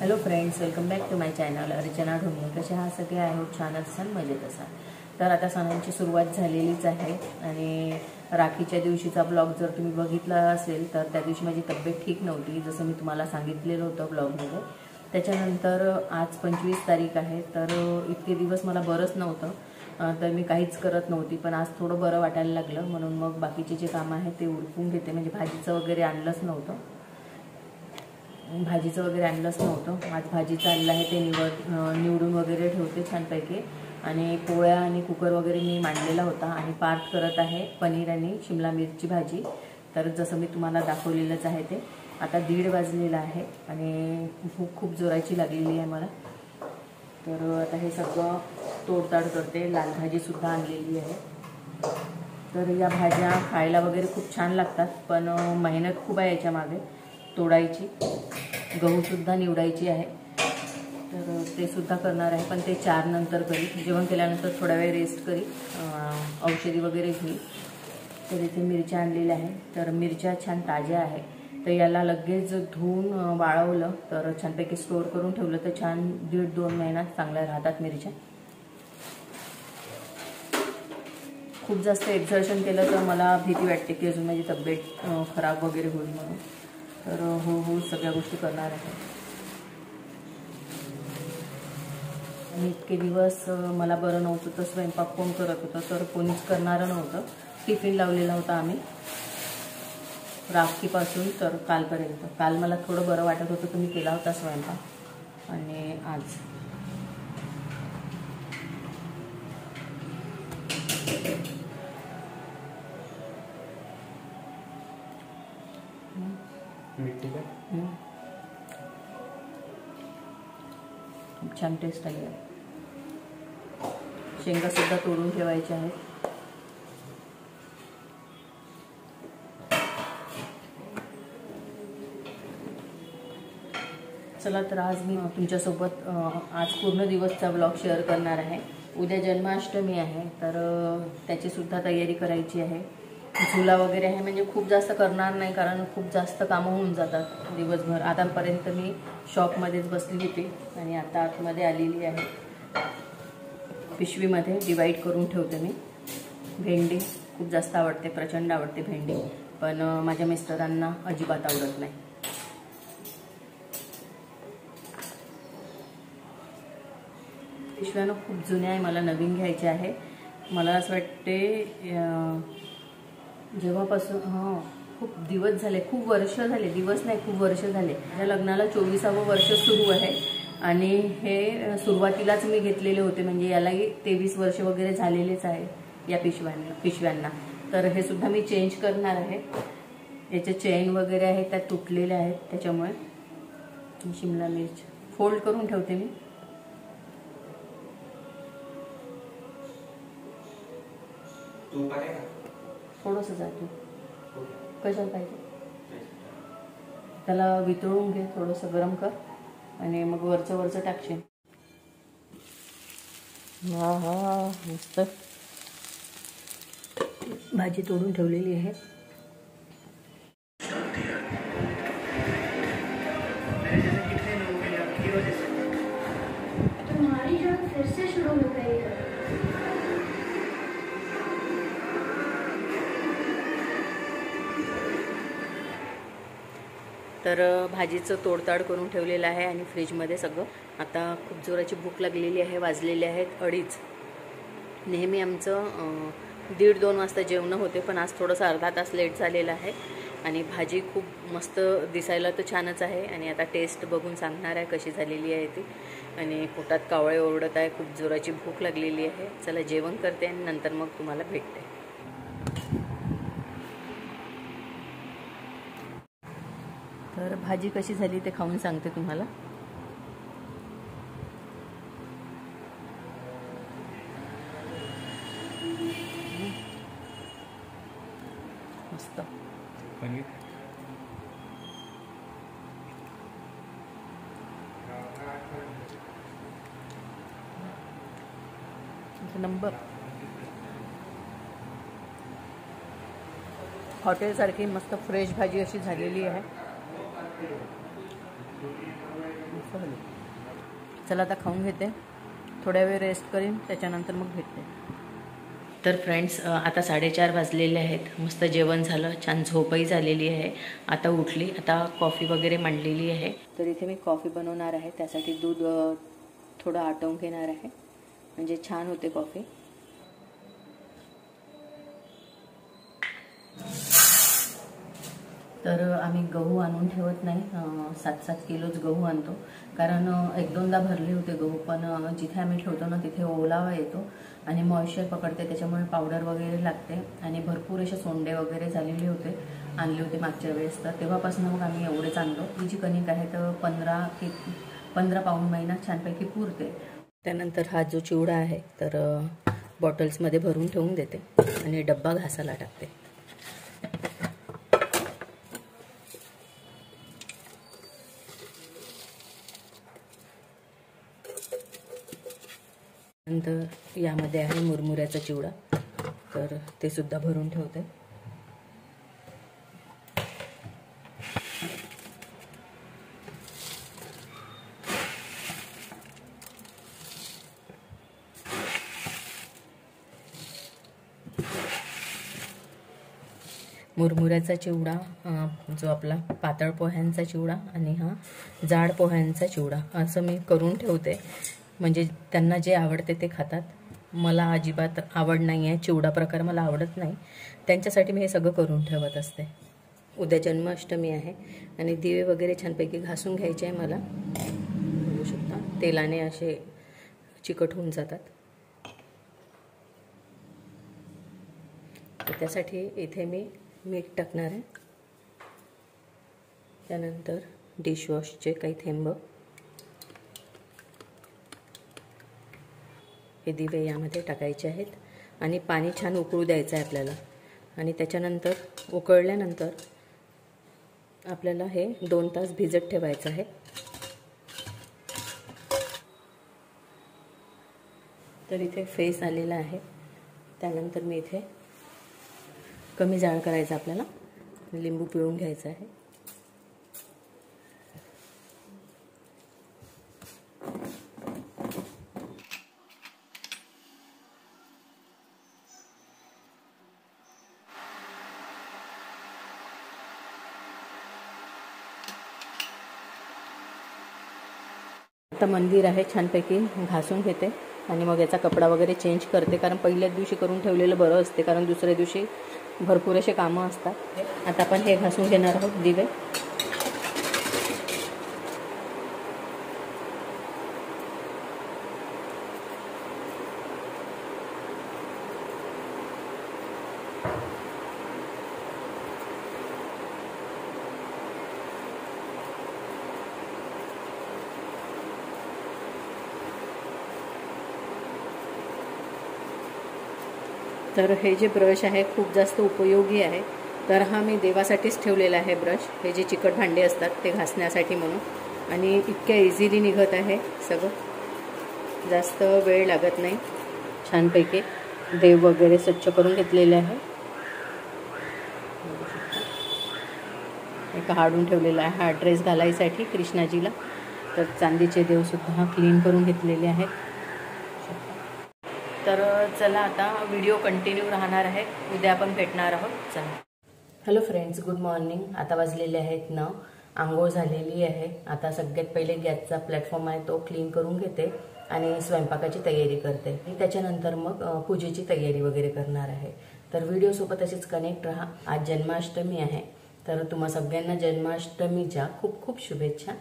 Hello friends, welcome back to my channel Archana Dhonge. कसे आहात सगळे? आय होप छान असाल, मजेत असाल. तर आता सणांची सुरुवात झालेलीच आहे आणि राखीच्या दिवशीचा ब्लॉग जर तुम्ही बघितला असेल तर त्या दिवशी माझी तब्येत ठीक नव्हती, जसं मी तुम्हाला सांगितलेलं होतं ब्लॉगमध्ये. त्याच्यानंतर आज 25 तारीख आहे, तर इतके दिवस मला बरंच नव्हतं, तर मी काहीच करत नव्हती. पण आज थोडं बरं वाटायला लागलं, म्हणून मग बाकीचे जे कामं आहेत ते उरकून घेते. म्हणजे भाजीचं वगैरे आणलंच नव्हतं, आज भाजी चाललं आहे ते निवडून वगैरे ठेवते छानपैकी. आणि पोळ्या आणि कुकर वगैरे मी मांडलेला होता आणि पार्ट करत आहे पनीर आणि शिमला मिरची भाजी. तर जसं मी तुम्हाला दाखवलेलंच आहे ते. आता 1:30 वाजलेला आहे आणि भूक खूप जोराची लागलेली आहे मला. तर आता हे सगळं तोडताड करते. लाल भाजीसुद्धा आणलेली आहे. तर या भाज्या खायला वगैरे खूप छान लागतात, पण मेहनत खूप आहे याच्यामागे. तोडायची, गहूसुद्धा निवडायची आहे, तर ते सुद्धा करणार आहे. पण ते 4 नंतर करी. जेवण केल्यानंतर थोडा वेळ रेस्ट करी, औषधी वगैरे घेईल. तर इथे मिरच्या आणलेल्या आहे. तर मिरच्या छान ताज्या आहे, तर याला लगेच धुवून वाळवलं तर छानपैकी स्टोअर करून ठेवलं तर छान 1.5-2 महिना चांगल्या राहतात मिरच्या. खूप जास्त एक्झर्शन केलं तर मला भीती वाटते की अजून माझी तब्येत खराब वगैरे होईल म्हणून. तर हो सगळ्या गोष्टी करणार आहे. आणि इतके दिवस मला बरं नव्हतं तर स्वयंपाक कोण करत होतं, तर कोणीच करणारं नव्हतं. टिफिन लावलेला होता आम्ही राखीपासून तर कालपर्यंत. काल मला थोडं बरं वाटत होतं, तुम्ही केला होता स्वयंपाक. आणि आज छान टेस्ट आली आहे. शेंगा सुद्धा तोडून ठेवायच्या आहेत. चला, तर आज मी तुमच्यासोबत आज पूर्ण दिवसचा ब्लॉग शेअर करणार आहे. उद्या जन्माष्टमी आहे, तर त्याची सुद्धा तयारी करायची आहे. झुला वगैरे आहे, म्हणजे खूप जास्त करणार नाही कारण खूप जास्त कामं होऊन जातात दिवसभर. आतापर्यंत मी शॉपमध्येच बसली होती आणि आता आतमध्ये आलेली आहे. पिशवीमध्ये डिवाईड करून ठेवते मी. भेंडी खूप जास्त आवडते, प्रचंड आवडते भेंडी, पण माझ्या मिस्टरांना अजिबात आवडत नाही. पिशव्यानं खूप जुन्या आहे, मला नवीन घ्यायचे आहे. मला असं वाटते जेव्हापासून खूप दिवस झाले, खूप वर्ष झाले, दिवस नाही खूप वर्ष झाले. माझ्या लग्नाला 24वे वर्ष सुरू आहे आणि हे सुरुवातीलाच मी घेतलेले होते, म्हणजे यालाही 23 वर्ष वगैरे झालेलेच आहे या पिशव्यांना. तर हे सुद्धा मी चेंज करणार आहे. याचे चेन वगैरे आहेत त्या तुटलेल्या आहेत, त्याच्यामुळे. शिमला मिर्च फोल्ड करून ठेवते मी. थोडंसं जातो, कशाला पाहिजे त्याला वितळून घे, थोडंसं गरम कर आणि मग वरचं टाकशील. हा मस्त भाजी तोडून ठेवलेली आहे. तुम्हारी जंग फिर से शुरू हो गई है. तर भाजीचं तोडताड करून ठेवलेलं आहे आणि फ्रीजमध्ये सगळं. आता खूप जोराची भूक लागलेली आहे. वाजलेले आहेत 2:30. नेहमी आमचं 1:30-2 वाजता जेवणं होते, पण आज थोडंसं अर्धा तास लेट झालेलं आहे. आणि भाजी खूप मस्त दिसायला तर छानच आहे आणि आता टेस्ट बघून सांगणार आहे कशी झालेली आहे ती. आणि पोटात कावळे ओरडत आहे, खूप जोराची भूक लागलेली आहे. चला जेवण करते आणि नंतर मग तुम्हाला भेटते. तर भाजी कशी झाली ते खाऊन सांगते तुम्हाला. मस्त पनीर नंबर. हॉटेलसारखी मस्त फ्रेश भाजी अशी झालेली आहे. चला आता खाऊन घेते, थोड्या वेळ रेस्ट करीन, त्याच्यानंतर मग भेटते. तर फ्रेंड्स आता 4:30 वाजलेले आहेत. मस्त जेवण झालं, छान झोपही झालेली आहे. आता उठली, आता कॉफी वगैरे मांडलेली आहे. तर इथे मी कॉफी बनवणार आहे. त्यासाठी दूध थोडं आटवून घेणार आहे, म्हणजे छान होते कॉफी. तर आम्ही गहू आणून ठेवत नाही, 7-7 किलोच गहू आणतो. कारण 1-2दा भरले होते गहू, पण जिथे आम्ही ठेवतो ना तिथे ओलावा येतो आणि मॉइश्चर पकडते, त्याच्यामुळे पावडर वगैरे लागते. आणि भरपूर असे सोंडे वगैरे झालेले होते, आणले होते मागच्या वेळेस. तर तेव्हापासून मग आम्ही एवढेच आणलो. ही जी कणिक आहे तर 15 पाऊण महिना छानपैकी पुरते. त्यानंतर हा जो चिवडा आहे तर बॉटल्समध्ये भरून ठेवून देते आणि डब्बा घासायला टाकते. नंतर यामध्ये आहे मुरमुऱ्याचा चिवडा, तर ते सुद्धा भरून ठेवते. मुरमुऱ्याचा चिवडा जो आपला पातळ पोह्यांचा चिवडा आणि हा जाड पोह्यांचा चिवडा असं मी करून ठेवते. म्हणजे त्यांना जे आवडते ते खातात. मला अजिबात आवड नाही आहे, चिवडा प्रकार मला आवडत नाही. त्यांच्यासाठी मी हे सगळं करून ठेवत असते. उद्या जन्माष्टमी आहे आणि दिवे वगैरे छानपैकी घासून घ्यायचे आहे मला. बघू शकता तेलाने असे चिकट होऊन जातात. तर त्यासाठी इथे मी मीठ टाकणार आहे. त्यानंतर डिशवॉशचे काही थेंब, हे दिवे यामध्ये टाकायचे आहेत आणि पाणी छान उकळू द्यायचं आहे आपल्याला. आणि त्याच्यानंतर उकळल्यानंतर आपल्याला हे 2 तास भिजत ठेवायचं आहे. तर इथे फेस आलेला आहे. त्यानंतर मी इथे कमी जाळ करायचा, आपल्याला लिंबू पिळून घ्यायचा आहे. आता मंदिर आहे, छानपैकी घासून घेते आणि मग याचा कपडा वगैरे चेंज करते. कारण पहिल्याच दिवशी करून ठेवलेलं बरं असते, कारण दुसऱ्या दिवशी भरपूर असे कामं असतात. आता आपण हे घासून घेणार आहोत दिवे. तर हे जे ब्रश आहे खूप जास्त उपयोगी आहे. तर हा मी देवासाठीच ठेवलेला आहे ब्रश. हे जे चिकट भांडे असतात ते घासण्यासाठी म्हणून. आणि इतक्या इझिली निघत आहे सगळं, जास्त वेळ लागत नाही. छानपैकी देव वगैरे स्वच्छ करून घेतलेले आहे. एक काढून ठेवलेला आहे हा ड्रेस घालायसाठी कृष्णाजीला. तर चांदीचे देवसुद्धा क्लीन करून घेतलेले आहेत. तर चला आता व्हिडिओ कंटिन्यू राहणार आहे, उद्या आपण भेटणार आहोत. चला. Hello friends, good morning. आता वाजलेले आहेत 9. आंघोळ झालेली आहे. आता सगळ्यात पहिले गॅसचा प्लॅटफॉर्म आहे तो क्लीन करून घेते आणि स्वयंपाकाची तयारी करते. त्याच्यानंतर मग पूजेची तयारी वगैरे करणार आहे. तर व्हिडिओसोबत असेच कनेक्ट राहा. आज जन्माष्टमी आहे, तर तुम्हा सगळ्यांना जन्माष्टमीच्या खूप खूप शुभेच्छा.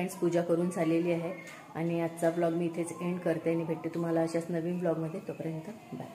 फ्रेंड्स, पूजा करून झालेली आहे आणि आजचा ब्लॉग मी इथेच एंड करते आणि भेटते तुम्हाला अशाच नवीन ब्लॉगमध्ये. तोपर्यंत बाय.